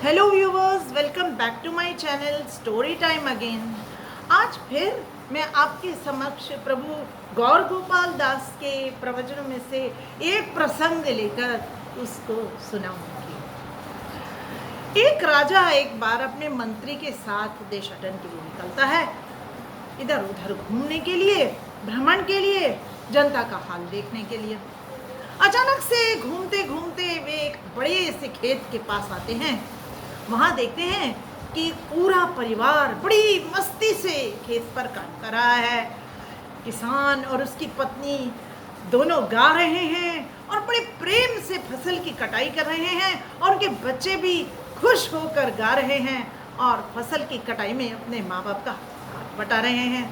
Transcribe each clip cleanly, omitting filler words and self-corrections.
Hello viewers, welcome back to my channel story time again. आज फिर मैं आपके समक्ष प्रभु गौर गोपाल दास के प्रवचनों में से एक प्रसंग लेकर उसको सुनाऊंगी। एक राजा एक बार अपने मंत्री के साथ देशाटन के लिए निकलता है, इधर उधर घूमने के लिए, भ्रमण के लिए, जनता का हाल देखने के लिए। अचानक से घूमते घूमते वे एक बड़े से खेत के पास आते हैं। वहां देखते हैं कि पूरा परिवार बड़ी मस्ती से खेत पर काम कर रहा है। किसान और उसकी पत्नी दोनों गा रहे हैं और बड़े प्रेम से फसल की कटाई कर रहे हैं, और उनके बच्चे भी खुश होकर गा रहे हैं और फसल की कटाई में अपने माँ बाप का हाथ बटा रहे हैं।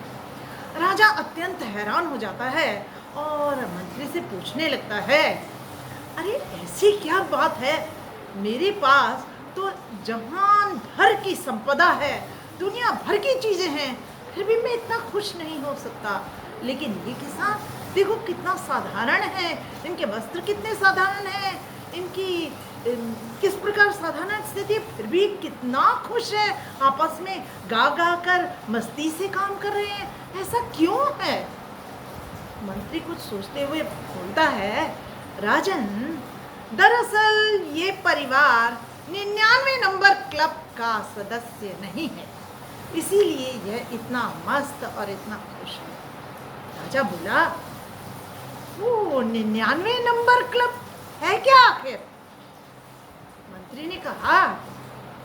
राजा अत्यंत हैरान हो जाता है और मंत्री से पूछने लगता है, अरे ऐसी क्या बात है, मेरे पास तो जहान भर की संपदा है, दुनिया भर की चीजें हैं, फिर भी मैं इतना खुश नहीं हो सकता। लेकिन ये किसान देखो कितना साधारण है, इनके वस्त्र कितने साधारण हैं, इनकी किस प्रकार साधारण स्थिति, फिर भी कितना खुश है, आपस में गा गा कर मस्ती से काम कर रहे हैं, ऐसा क्यों है? मंत्री कुछ सोचते हुए बोलता है, राजन, दरअसल ये परिवार 99 नंबर क्लब का सदस्य नहीं है, इसीलिए यह इतना मस्त और इतना खुश है। राजा बोला, वो 99 नंबर क्लब है क्या आखिर? मंत्री ने कहा,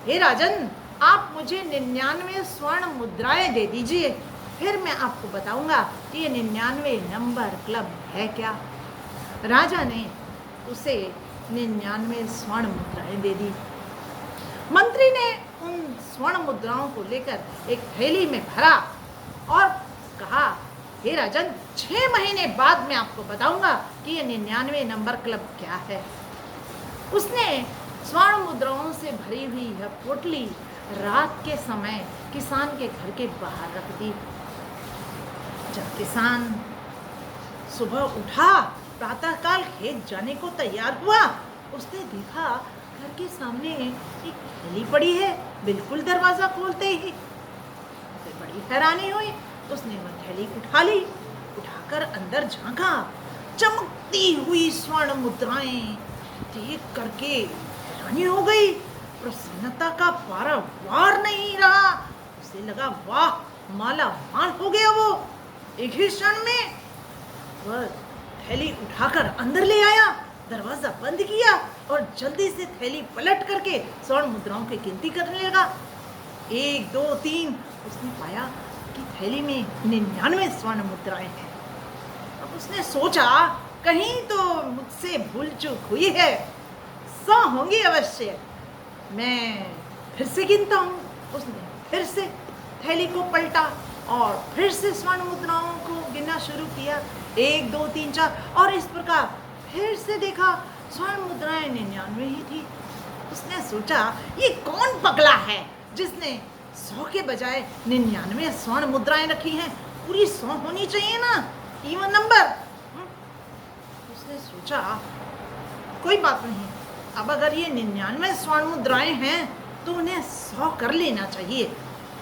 हे राजन, आप मुझे 99 स्वर्ण मुद्राएं दे दीजिए, फिर मैं आपको बताऊंगा कि ये 99 नंबर क्लब है क्या। राजा ने उसे 99 स्वर्ण मुद्राएं दे दी। मंत्री ने उन स्वर्ण मुद्राओं को लेकर एक थैली में भरा और कहा, हे राजन, 6 महीने बाद मैं आपको बताऊंगा कि ये 99 नंबर क्लब क्या है। उसने स्वर्ण मुद्राओं से भरी हुई यह पोटली रात के समय किसान के घर के बाहर रख दी। जब किसान सुबह उठा, प्रातःकाल खेत जाने को तैयार हुआ, उसने देखा घर के सामने एक थैली पड़ी है, बिल्कुल दरवाजा खोलते ही। उसे बड़ी हैरानी हुई, उसने वह थैली उठा ली, उठाकर अंदर झांका। चमकती हुई स्वर्ण मुद्राएं देख करके हैरानी हो गई, प्रसन्नता का पारावार नहीं रहा। उसे लगा, वाह, माला माल हो गया वो। एक ही क्षण में वह थैली उठाकर अंदर ले आया, दरवाजा बंद किया और जल्दी से थैली पलट करके स्वर्ण मुद्राओं की गिनती करने लगा। 1 2 3, उसने पाया कि थैली में 99 स्वर्ण मुद्राएं हैं। अब उसने सोचा, कहीं तो मुझसे भूल चूक हुई है, 100 होंगी अवश्य, मैं फिर से गिनता हूँ। उसने फिर से थैली को पलटा और फिर से स्वर्ण मुद्राओं को गिनना शुरू किया, 1 2 3 4, और इस प्रकार फिर से देखा स्वर्ण मुद्राएं 99 ही थी। उसने सोचा, ये कौन पगला है जिसने 100 के बजाय 99 स्वर्ण मुद्राएं रखी हैं, पूरी 100 होनी चाहिए ना, इवन नंबर। उसने सोचा, कोई बात नहीं, अब अगर ये 99 स्वर्ण मुद्राएं हैं तो उन्हें 100 कर लेना चाहिए,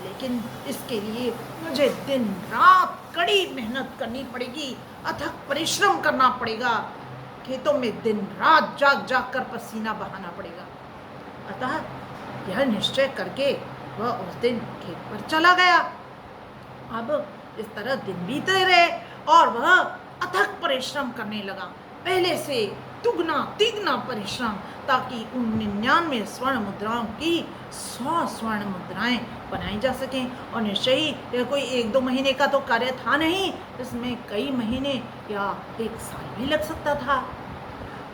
लेकिन इसके लिए मुझे दिन रात कड़ी मेहनत करनी पड़ेगी, अथक परिश्रम करना पड़ेगा, खेतों में दिन रात जाग जाग कर पसीना बहाना पड़ेगा। अतः यह निश्चय करके वह उस दिन खेत पर चला गया। अब इस तरह दिन बीते रहे और वह अथक परिश्रम करने लगा, पहले से दुगना तिगना परिश्रम, ताकि उन 99 स्वर्ण मुद्राओं की 100 स्वर्ण मुद्राएं बनाई जा सकें। और निश्चय ही यह कोई 1 2 महीने का तो कार्य था नहीं, इसमें कई महीने या 1 साल भी लग सकता था।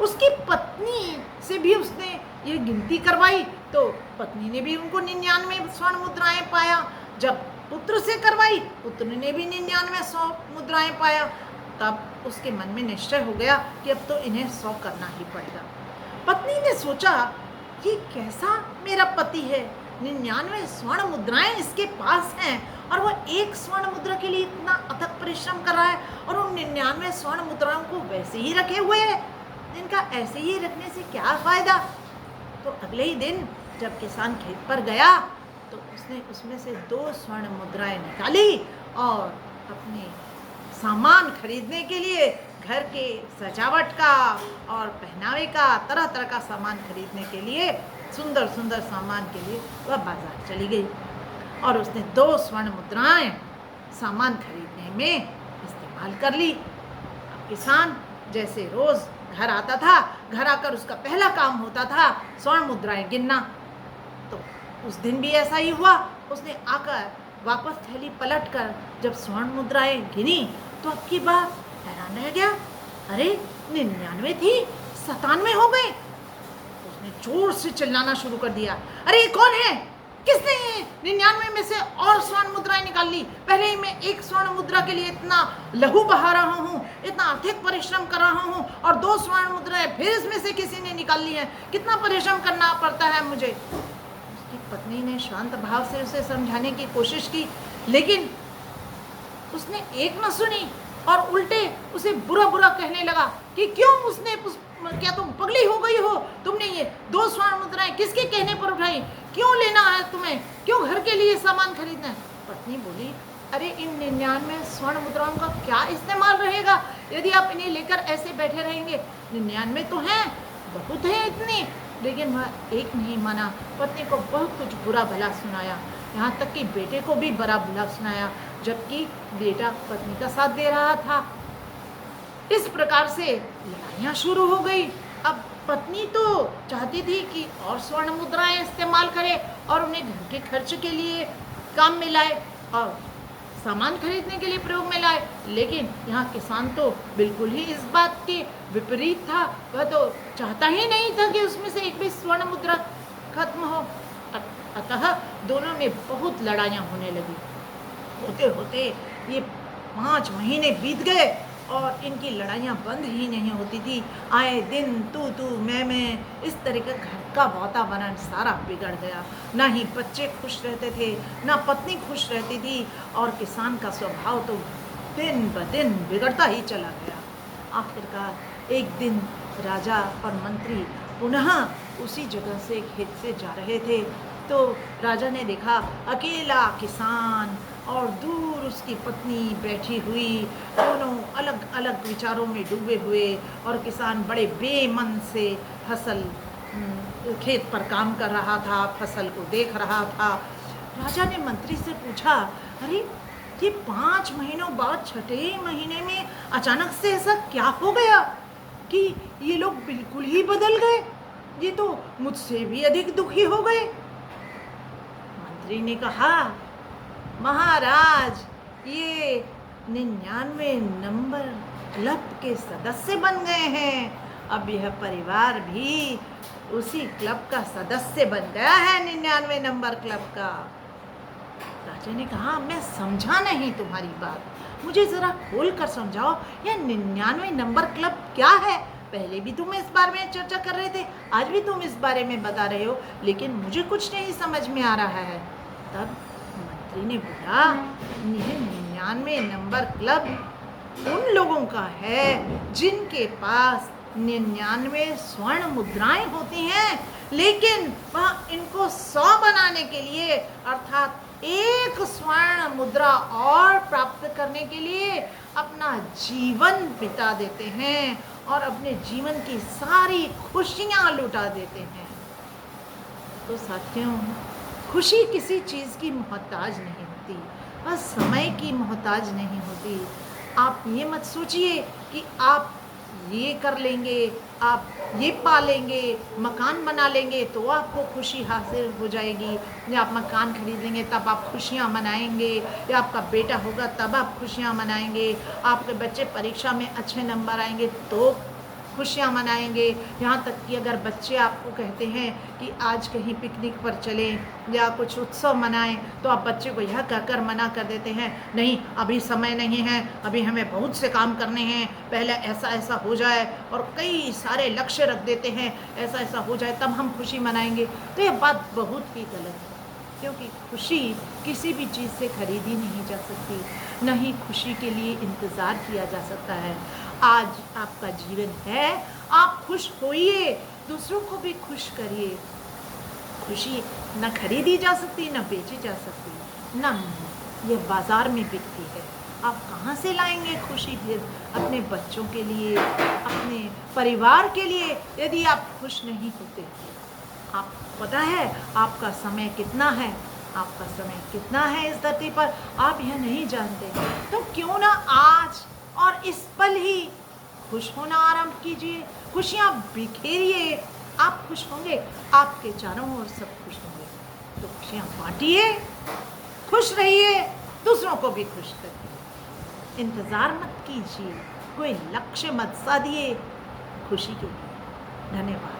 उसकी पत्नी से भी उसने ये गिनती करवाई तो पत्नी ने भी उनको 99 स्वर्ण मुद्राएं पाया। जब पुत्र से करवाई, पुत्र ने भी 99 स्वर्ण मुद्राएं पाया। तब उसके मन में निश्चय हो गया कि अब तो इन्हें 100 करना ही पड़ेगा। पत्नी ने सोचा, ये कैसा मेरा पति है, 99 स्वर्ण मुद्राएं इसके पास हैं और वह 1 स्वर्ण मुद्रा के लिए इतना अथक परिश्रम कर रहा है, और उन 99 स्वर्ण मुद्राओं को वैसे ही रखे हुए है, इनका ऐसे ही रखने से क्या फायदा। तो अगले ही दिन जब किसान खेत पर गया तो उसने उसमें से 2 स्वर्ण मुद्राएं निकाली और अपने सामान खरीदने के लिए, घर के सजावट का और पहनावे का, तरह तरह का सामान खरीदने के लिए, सुंदर सुंदर सामान के लिए वह बाजार चली गई और उसने 2 स्वर्ण मुद्राएं सामान खरीदने में इस्तेमाल कर ली। अब किसान जैसे रोज घर आता था, घर आकर उसका पहला काम होता था स्वर्ण मुद्राएं गिनना। तो उस दिन भी ऐसा ही हुआ। उसने आकर वापस थैली पलट कर जब स्वर्ण मुद्राएं गिनी तो अब की बार हैरान रह गया, अरे 99 थी, 97 हो गए। उसने जोर से चिल्लाना शुरू कर दिया, अरे ये कौन है, किसने ये 99 में से और स्वर्ण मुद्राएं निकाल ली? पहले ही मैं 1 स्वर्ण मुद्रा के लिए इतना लहू बहा रहा हूँ, इतना अधिक परिश्रम कर रहा हूँ और 2 स्वर्ण मुद्राएं फिर इसमें से किसी ने निकाल ली है, कितना परिश्रम करना पड़ता है मुझे। उसकी पत्नी ने शांत भाव से उसे समझाने की कोशिश की, लेकिन उसने एक न सुनी और उल्टे उसे बुरा बुरा कहने लगा कि क्यों क्या तुम पगली हो गई हो, तुमने ये 2 स्वर्ण मुद्राएं किसके कहने पर उठाई, क्यों लेना है तुम्हें, क्यों घर के लिए सामान खरीदना है? पत्नी बोली, अरे इन 99 स्वर्ण मुद्राओं का क्या इस्तेमाल रहेगा यदि आप इन्हें लेकर ऐसे बैठे रहेंगे? 99 तो हैं, बहुत है इतनी। लेकिन वह एक नहीं माना, पत्नी को बहुत कुछ बुरा भला सुनाया, यहाँ तक कि बेटे को भी बुरा भला सुनाया, जबकि बेटा पत्नी का साथ दे रहा था। इस प्रकार से लड़ाइयाँ शुरू हो गई। अब पत्नी तो चाहती थी कि और स्वर्ण मुद्राएं इस्तेमाल करे और उन्हें घर के खर्च के लिए काम में लाए और सामान खरीदने के लिए प्रयोग में लाए, लेकिन यहाँ किसान तो बिल्कुल ही इस बात के विपरीत था। वह तो चाहता ही नहीं था कि उसमें से एक भी स्वर्ण मुद्रा खत्म हो। अतः दोनों में बहुत लड़ाइयाँ होने लगी। होते होते ये 5 महीने बीत गए और इनकी लड़ाइयाँ बंद ही नहीं होती थी। आए दिन तू मैं, इस तरह का घर का वातावरण सारा बिगड़ गया। ना ही बच्चे खुश रहते थे, ना पत्नी खुश रहती थी और किसान का स्वभाव तो दिन ब दिन बिगड़ता ही चला गया। आखिरकार एक दिन राजा और मंत्री पुनः उसी जगह से खेत से जा रहे थे तो राजा ने देखा अकेला किसान और दूर उसकी पत्नी बैठी हुई, दोनों अलग अलग विचारों में डूबे हुए, और किसान बड़े बेमन से फसल खेत पर काम कर रहा था, फसल को देख रहा था। राजा ने मंत्री से पूछा, अरे ये 5 महीनों बाद 6ठे महीने में अचानक से ऐसा क्या हो गया कि ये लोग बिल्कुल ही बदल गए, ये तो मुझसे भी अधिक दुखी हो गए। मंत्री ने कहा, महाराज ये 99 नंबर क्लब के सदस्य बन गए हैं, अब यह परिवार भी उसी क्लब का सदस्य बन गया है, 99 नंबर क्लब का। राजा ने कहा, मैं समझा नहीं तुम्हारी बात, मुझे जरा खोल कर समझाओ, यह 99 नंबर क्लब क्या है? पहले भी तुम इस बारे में चर्चा कर रहे थे, आज भी तुम इस बारे में बता रहे हो, लेकिन मुझे कुछ नहीं समझ में आ रहा है। तब मंत्री ने बोला, यह 99 नंबर क्लब उन लोगों का है जिनके पास 99 स्वर्ण मुद्राएं होती हैं, लेकिन वह इनको 100 बनाने के लिए अर्थात 1 स्वर्ण मुद्रा और प्राप्त करने के लिए अपना जीवन बिता देते हैं और अपने जीवन की सारी खुशियां लुटा देते हैं। तो साथियों, खुशी किसी चीज़ की मोहताज नहीं होती, वह समय की मोहताज नहीं होती। आप ये मत सोचिए कि आप ये कर लेंगे, आप ये पा लेंगे, मकान बना लेंगे तो आपको खुशी हासिल हो जाएगी, या आप मकान खरीद लेंगे तब आप खुशियाँ मनाएंगे, या आपका बेटा होगा तब आप खुशियाँ मनाएंगे, आपके बच्चे परीक्षा में अच्छे नंबर आएंगे तो खुशियाँ मनाएंगे। यहाँ तक कि अगर बच्चे आपको कहते हैं कि आज कहीं पिकनिक पर चलें या कुछ उत्सव मनाएं तो आप बच्चे को यह कहकर मना कर देते हैं, नहीं अभी समय नहीं है, अभी हमें बहुत से काम करने हैं, पहले ऐसा ऐसा हो जाए, और कई सारे लक्ष्य रख देते हैं, ऐसा ऐसा हो जाए तब हम खुशी मनाएंगे। तो यह बात बहुत ही गलत है, क्योंकि खुशी किसी भी चीज़ से खरीदी नहीं जा सकती, न ही खुशी के लिए इंतज़ार किया जा सकता है। आज आपका जीवन है, आप खुश होइए, दूसरों को भी खुश करिए। खुशी न खरीदी जा सकती, न बेची जा सकती, न ये बाज़ार में बिकती है। आप कहाँ से लाएंगे खुशी फिर अपने बच्चों के लिए, अपने परिवार के लिए, यदि आप खुश नहीं होते? आप पता है आपका समय कितना है, आपका समय कितना है इस धरती पर, आप यह नहीं जानते। तो क्यों ना आज और इस पल ही खुश होना आरंभ कीजिए, खुशियाँ बिखेरिए। आप खुश होंगे, आपके चारों ओर सब खुश होंगे। तो खुशियाँ बांटिए, खुश रहिए, दूसरों को भी खुश करिए। इंतज़ार मत कीजिए, कोई लक्ष्य मत साधिए खुशी के लिए। धन्यवाद।